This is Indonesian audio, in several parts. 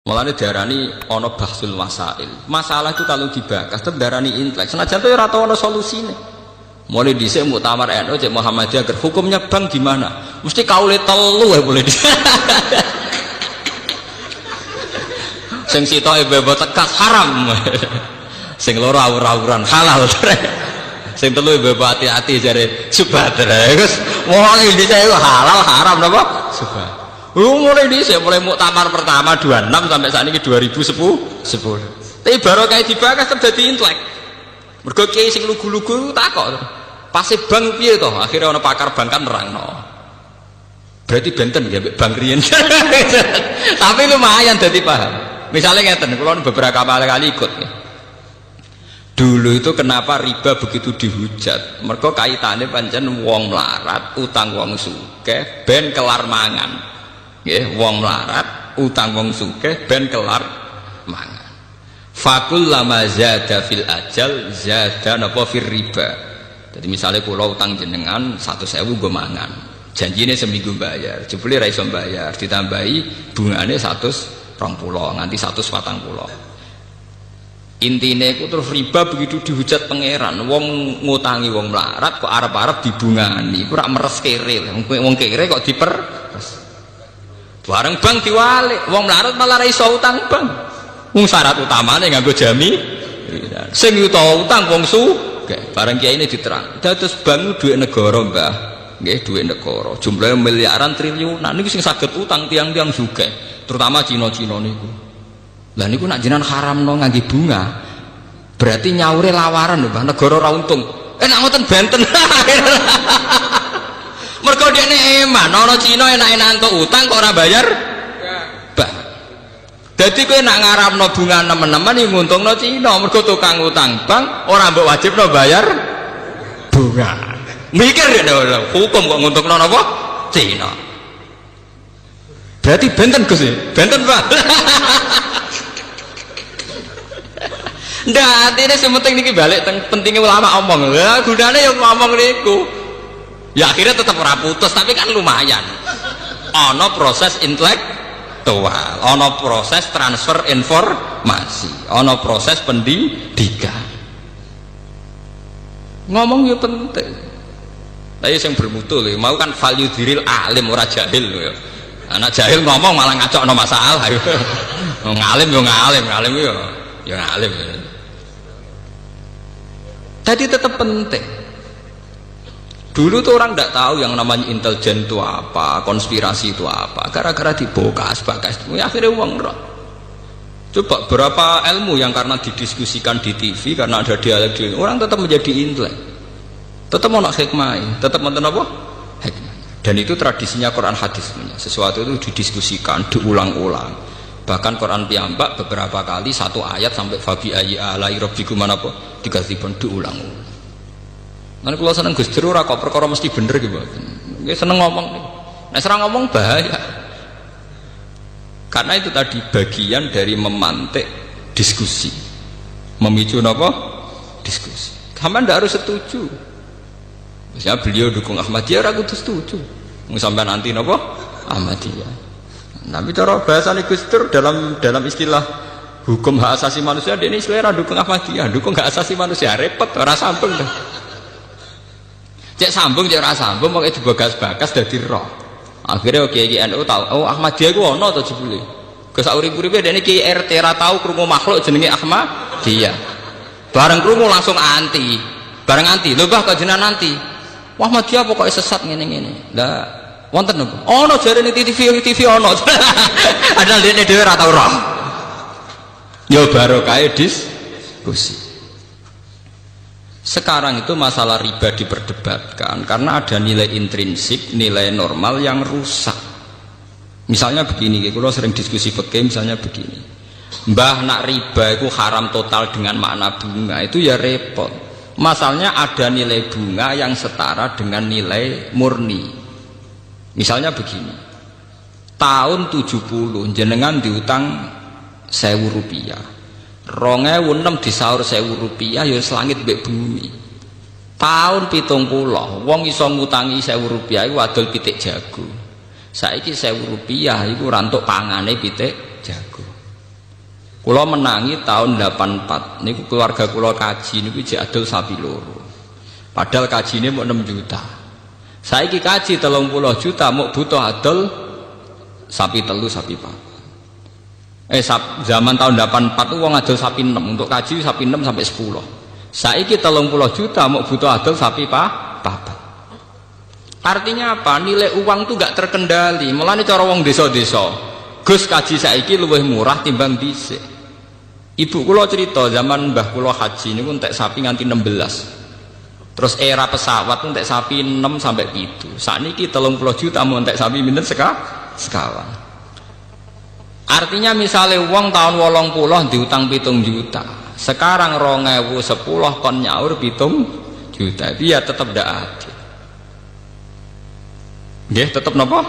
Mulane diarani ana bahsul masail. Masalah itu kalau dibahas tetep diarani intelek. Senajan to ora tau ana solusine. Mulai dhisik muktamar NU Cek Muhammadiyah agar hukumnya bank gimana? Mesti kaule telu ya boleh. Sing sitoke bebo tekas haram. Sing loro awur-awuran halal. Sing telu bebo hati-hati jare subhat. Wis wong iki dhisik halal haram napa? Subhat. Mulai dhisik mulai muktamar pertama 26 sampai saat ini 2010. Tapi baru kayak dibahas tetep dadi intelek. Mergo kiai sing lugu-lugu takok. Pase bank piye to? Akhirnya ana pakar bank kan nerangno. Berarti benten ya bank riyen. Tapi lumayan dadi paham. Misalnya ngeten, kula beberapa kali ikut ya. Dulu itu kenapa riba begitu dihujat? Mergo kaitane pancen wong melarat, utang wong sugih ben kelar mangan. Nggih, wong melarat, utang wong sugih ben kelar mangan. Fakul lama zada fil ajal zada napa fir riba. Jadi misalnya kula utang jenengan 100.000 gue mangan, janjinya seminggu bayar, jebule ra iso bayar, ditambahi bungane 120 nganti 140. Intine iku terus riba begitu dihujat pangeran, wong ngutangi wong melarat kok arep-arep dibungani, iku rak meres kere, wong kere kok diper. Bareng bank diwalik, wong melarat malah ra iso utang bank. Wong syarat utamane nganggo jami, sing utang wong barang kiai ini diterang. Dados bank duit negara mbah, nggih duit negara. Jumlahnya miliaran triliunan. Niku sing saged utang tiang-tiang sugih, terutama Cina-Cina niku. Lah niku nak jenengan haramno ngangge bunga, berarti nyaure lawaran lho, Mbah. Negara ora untung. Nak ngoten benten. Mergo dekne eman, ana Cina enak-enak entuk utang kok ora bayar. Jadi kowe nak ngarapno bunga nemen-nemen yang nguntungno Cina, mergo tukang utang bank ora mbok wajibno bayar bunga. Mikir ya hukum kok nguntungno napa? Cina. Berarti benten Gus ya? Benten Pak. Ndak, artine sementing niki balik pentingnya ulama omong. Lah gunane yo ngomong niku. Ya akhirnya tetap ora putus, tapi kan lumayan. Ana proses intelek ana proses transfer informasi, ana proses pendidikan. Ngomong ya penting. Tapi yang bermutu lho, mau kan value diril alim ora jahil lho ya. Anak jahil ngomong malah ngacokno masalah ya. Ngalim yo ngalim yo ya ngalim. Tadi tetap penting. Dulu tuh orang tidak tahu yang namanya intelijen itu apa, konspirasi itu apa. Gara-gara dibokas, ya akhirnya uang roh. Coba berapa ilmu yang karena didiskusikan di TV, karena ada dialog, orang tetap menjadi intelek, tetap mau nak hikmah, tetap mau apa? Hikmah. Dan itu tradisinya Quran hadis. Sesuatu itu didiskusikan, diulang-ulang. Bahkan Quran piyambak beberapa kali satu ayat sampai fabi ayyi alai rabbikum apa 3 ribuan diulang-ulang. Nanti kalau seneng Gus Dur ora kok perkara mesti bener gitu. Nggih seneng ngomong. Nek serang ngomong bahaya. Karena itu tadi bagian dari memantik diskusi. Memicu napa? Diskusi. Sampeyan ndak harus setuju. Misalnya beliau dukung Ahmadiyah ora kudu setuju. Mung sampean anti napa? Ahmadiyah. Tapi cara bahasane Gus Dur dalam istilah hukum hak asasi manusia ini selera dukung Ahmadiyah, dukung hak asasi manusia repot ora sambung dah. Cek sambung cek ora sambung pokoke dibagas-bagas dadi roh. Akhirnya kiai NU tahu, oh Ahmadiyah ku ono to jebule. Ke sak urip-uripe dene kiai RT ra tau krungu makhluk jenenge Ahmadiyah. Bareng krungu langsung anti. Bareng anti, lho Mbah kok jenengan anti. Wah Ahmadiyah pokoke sesat ngene-ngene. Lah wonten napa? Ono jarene TV ono. Padahal dene dhewe ra tau roh. Ya barokah diskusi. Sekarang itu masalah riba diperdebatkan karena ada nilai intrinsik, nilai normal yang rusak. Misalnya begini, kalau sering diskusi fikih misalnya begini, mbah nak riba itu haram total dengan makna bunga, itu ya repot. Masalahnya ada nilai bunga yang setara dengan nilai murni. Misalnya begini, tahun 70 jenengan diutang 1.000 rupiah, 2006 disaur 1.000 rupiah ya selangit mbek bumi. Tahun 70 wong iso ngutangi 1.000 rupiah iku adol pitik jago. Saiki 1.000 rupiah iku rantuk pangane pitik jago. Kula menangi tahun 84 niku keluarga kula kaji niku jek adol sapi loro. Padahal kajine mau 6 juta. Saiki kaji 30 juta mau butuh adol sapi telu sapi zaman tahun 84 tuh wong adol sapi 6 untuk kaji sapi 6 sampai 10. Saiki 30 juta mau butuh adol sapi papat. Artinya apa? Nilai uang tuh gak terkendali. Mulane cara wong desa-desa, Gus kaji saiki luwih murah timbang dhisik. Ibu kula cerita zaman mbah kula haji niku entek sapi nganti 16. Terus era pesawat entek sapi 6 sampai 7. Sakniki 30 juta mau entek sapi pinten sekawan. Artinya misalnya uang tahun 80 diutang 7 juta. Sekarang 2010 kon nyaur 7 juta. Dia tetap ndak adil. Nggih, tetap napa?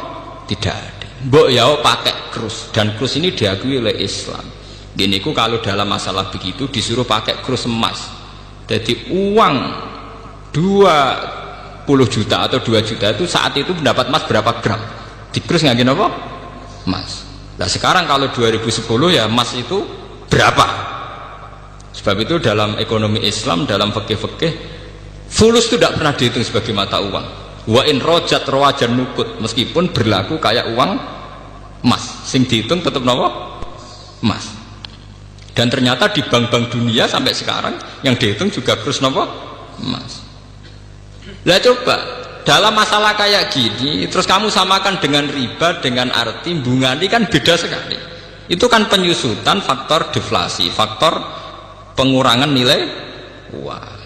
Tidak ada. Mbok ya pakai krus dan krus ini diakui oleh Islam. Gini ku kalau dalam masalah begitu disuruh pakai krus emas. Jadi uang 20 juta atau 2 juta itu saat itu mendapat emas berapa gram? Di krus nggak gini apa? Emas. Nah sekarang kalau 2010 ya emas itu berapa? Sebab itu dalam ekonomi Islam, dalam fikih-fikih, fulus itu tidak pernah dihitung sebagai mata uang. Wa in rojat rawajan nukut, meskipun berlaku kayak uang emas, sing dihitung tetap napa? Emas. Dan ternyata di bank-bank dunia sampai sekarang yang dihitung juga krus napa? Emas. Lah coba dalam masalah kayak gini terus kamu samakan dengan riba dengan arti bunga ini kan beda sekali. Itu kan penyusutan faktor deflasi, faktor pengurangan nilai uang.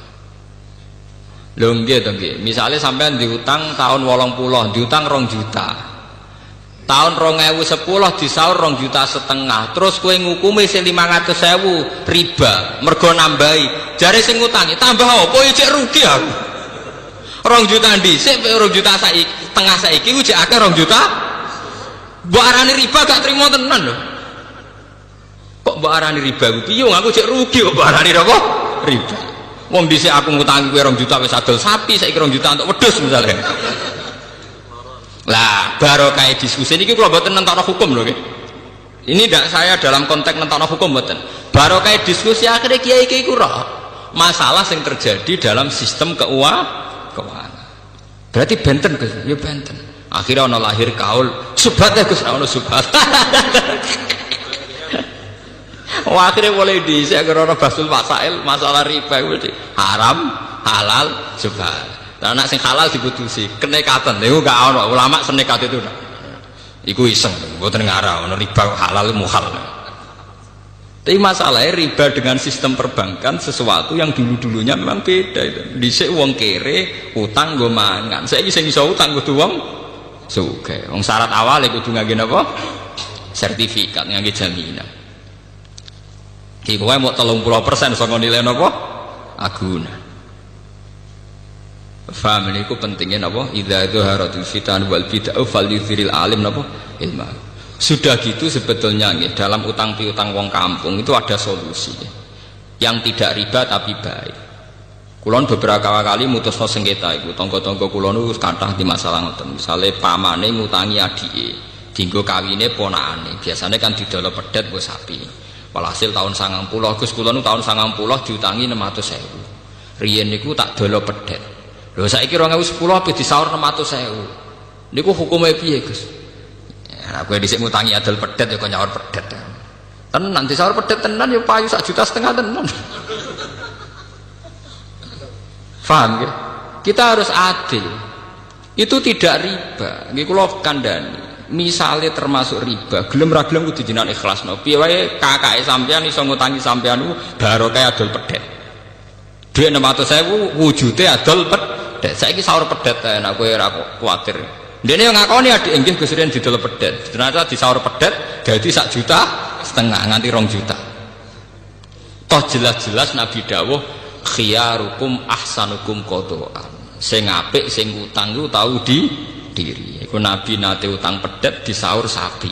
Lho nggih to nggih. Misale sampean diutang tahun 80, diutang 2 juta. Tahun 2010 disaur 2,5 juta. Terus kowe ngukumi sing 500.000 riba, mergo nambahi. Jare sing ngutangi tambah apa cek rugi aku. 2 juta dhisik 2 juta saiki, tengah saiki ku jek akeh 2 juta. Mbok arani riba gak trimo tenan lho. Kok mbok arani riba ku piye aku cek rugi kok mbok arani apa? Riba. Wong dhisik aku ngutangi kowe 2 juta wis adol sapi, saiki 2 juta untuk wedhus misalnya. Lah barokah diskusi ini kalau mboten nentokno hukum lho nggih. Ini tidak saya dalam konteks nentokno hukum mboten. Barokah diskusi akhirnya kiai-kiai ku roh masalah yang terjadi dalam sistem keuangan. Berarti benten Gus, ya benten. Akhirnya ono lahir kaul subhat ya Gus, ono subhat. Wah akhirnya boleh saya karena basul masail masalah riba itu haram, halal, subhat. Nah, anak sing halal diputusi, kenekatan. Itu gak ada ulama senekat itu. Iku iseng, mboten ngarah ono riba halal muhal. Tapi masalahnya riba dengan sistem perbankan sesuatu yang dulu-dulunya memang beda itu. Dhisik wong kere utang nggo mangan. Saiki sing iso utang kudu wong sugih. Wong syarat awal kudu ngangge napa? Sertifikat ngangge jaminan. Ki kowe mau 30% saka nilai napa? Agunan. Faham ini ku pentingnya napa? Idza dzaharatul fitan wal bid'ah falyuziril alim napa? Ilmu. Sudah gitu sebetulnya nih, dalam utang piutang wong kampung itu ada solusi yang tidak riba tapi baik. Kulon beberapa kali mutusno sengketa itu tonggo-tonggo kulon itu kathah di masalah ngoten. Misale pamane ngutangi adike, dinggo kawine ponakane. Biasanya kan didolo pedet nggo sapi. Walhasil tahun 90 Gus kulon tahun 90 diutangi 600.000. Riyen niku tak dolo pedet. Lho saiki 2010 ape disaur 600.000. Niku hukume piye, Gus? Ya kowe dhisik ngutangi adol pedet ya kok nyaur pedet. Tenan disaur pedet tenan ya payu 1,5 juta tenan. Paham ya? Kita harus adil. Itu tidak riba. Nggih kula kandhani. Misale termasuk riba, gelem ra gelem kudu jenengan ikhlasno. Piye wae kakake sampean iso ngutangi sampean barokah adol pedet. Dhuwit 600.000 wujude adol pedet. Saiki saur pedet enak kowe ora kuwatir. Dene yo ngakoni adik nggih Gus Riyen didol pedet. Ternyata disaur pedet dadi 1,5 juta nganti 2 juta. Toh jelas-jelas Nabi dawuh khiyarukum ahsanukum qadaan. Sing apik sing utang ku tau di diri. Iku Nabi nate utang pedet disaur sapi.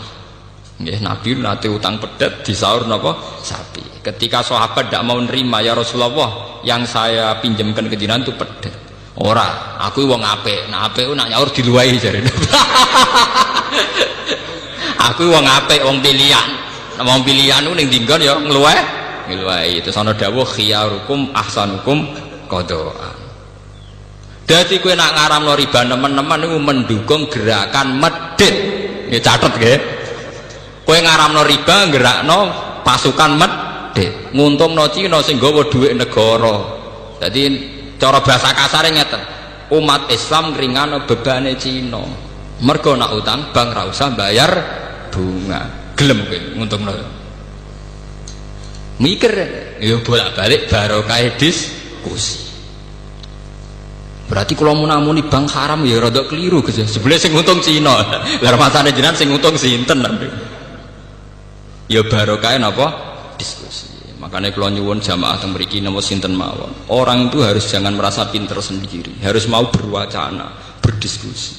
Nggih, Nabi nate utang pedet disaur napa? Sapi. Ketika sahabat tidak mau nerima, ya Rasulullah, yang saya pinjamkan ke jenengan itu pedet. Ora, aku wong apik. Nah apik ku nak nyaur diluwahi jarene. Aku wong apik, wong pilihan. Wong pilihan ning dinggon ya ngluweh. Itu ana dawuh khiyarukum ahsanukum qada'an. Dadi kowe nak ngaramno riba nemen-nemen niku mendukung gerakan medhit. Ya catet nggih. Kowe ngaramno riba gerakno pasukan medhit, nguntungno Cina sing nggawa dhuwit negara. Dadi cara bahasa kasare ngeten. Umat Islam ngringano bebane Cina. Mergo nak utang bank ra usah bayar bunga. Gelem kowe nguntungno. Mikir ya bolak-balik barokah diskusi. Berarti kalau munamuni bank haram ya rada keliru Gus. Sebelah sing untung Cina. Lah masane jenengan sing untung sinten nanti. Ya barokah napa diskusi. Makanya kalau nyuwun jamaah teng mriki napa sinten mawon. Orang itu harus jangan merasa pinter sendiri, harus mau berwacana, berdiskusi.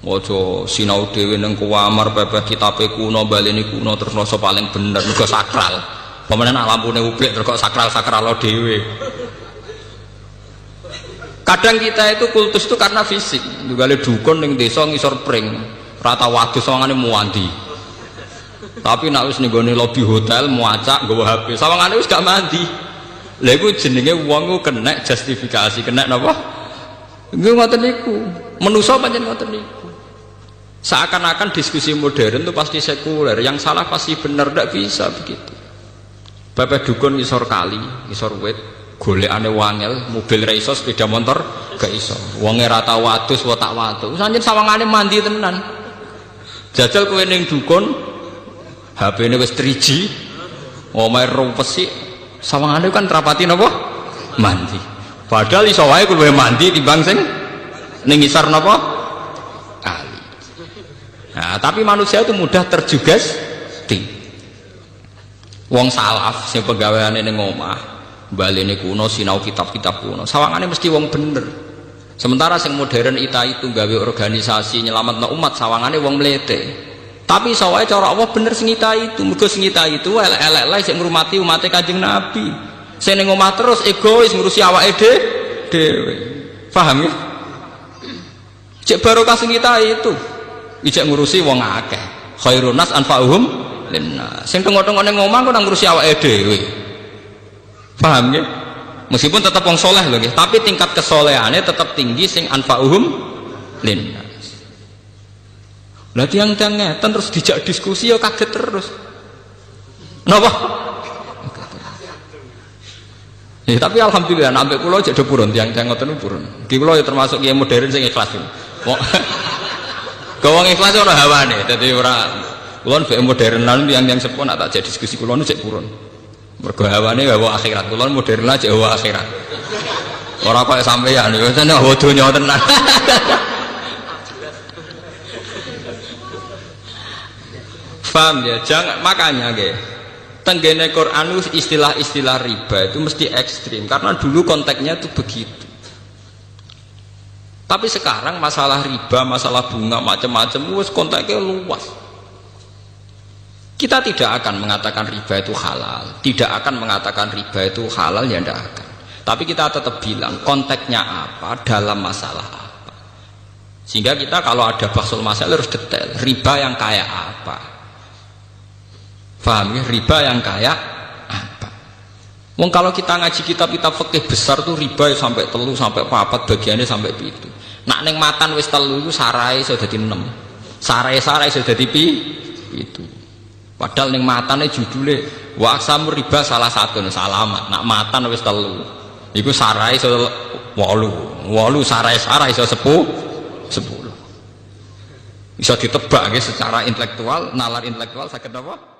Ojo sinau dhewe ning kuwamar pepeh kitabe kuno baleni kuno terus rasa paling bener mergo sakral. Pemenen lampune ublik terus kok sakral-sakral dhewe. Kadang kita itu kultus itu karena fisik. Juga dukun ning desa ngisor pring, rata wadus sawangane muandi. Tapi nek wis ning gone lobi hotel muacak nggawa HP, sawangane wis gak mandi. Lha iku jenenge wong ku kena justifikasi, kena napa? Nggih ngoten niku. Manusa pancen ngoten niku. Seakan-akan diskusi modern itu pasti sekuler, yang salah pasti benar, tidak bisa begitu. Bapak dukun ngisor kali, ngisor wit, golekane wangel, mobil reiso, sepeda motor gak iso. Wonge ra tau wadus, wa tak wadus. Sanjen sawangane mandi tenan. Jajal kowe ning dukun, HP-ne wis 3G, omahe rumpesi, sawangane kan trapati napa? Mandi. Padahal iso wae kowe mandi timbang sing ning ngisor napa? Nah, tapi manusia itu mudah terjugesti. Wong salaf sing pegawaiane ning omah, balene kuno sinau kitab-kitab kuno. Sawangane mesti wong bener. Sementara sing modern itu gawe organisasi nyelametno umat, sawangane wong mlete. Tapi sawae cara Allah bener sing itu. Mergo sing itu elek-elek sing ngurmati umat Kanjeng Nabi. Sing ning omah terus egois ngurusi awake dhewe. Paham ya? Cek barokah sing itu. Ijak ngurusi wong akeh. Khairun nas anfa'uhum linnas. Sing tengok-tengok ning omah kok nang ngurusi awake dhewe. Paham nggih? Meskipun tetap wong soleh lho nggih, tapi tingkat kesolehane tetap tinggi sing anfa'uhum linnas. Lah tiang-tiang ngeten terus dijak diskusi ya kaget terus. Napa? Ya tapi alhamdulillah sampai kula jek do purun tiang-tiang ngoten purun. Iki kula ya termasuk kiai modern sing ikhlas. Gawang ikhlas ora hawane, dadi ora kulon bae modernan yang sepuh nak tak jadi diskusi kulon cek purun. Mergo hawane bawa akhirat, kulon modern aja bawa akhirat. Ora kaya sampeyan yo tenan bawa donya tenan. Paham ya? Jangan makanya nggih. Tenggene Quran istilah-istilah riba itu mesti ekstrim karena dulu konteksnya itu begitu. Tapi sekarang masalah riba, masalah bunga macam-macam wis konteknya luas. Kita tidak akan mengatakan riba itu halal, tidak akan mengatakan riba itu halal ya tidak akan. Tapi kita tetap bilang konteksnya apa, dalam masalah apa. Sehingga kita kalau ada bahsul masalah harus detail. Riba yang kayak apa? Paham ya? Riba yang kayak apa? Wong kalau kita ngaji kitab-kitab fikih besar tuh riba ya sampai 3 sampai 4 bagiannya sampai 7. Nak neng matan wis 3 iku sarai iso dadi 6. Sarai-sarai iso dadi itu. Padahal neng matane judule wa aqsamur riba salah satu salamat. Nak matan wis 3. Iku sarai iso 8. 8 sarai-sarai iso 10. Iso ditebak nggih secara intelektual, nalar intelektual saged apa?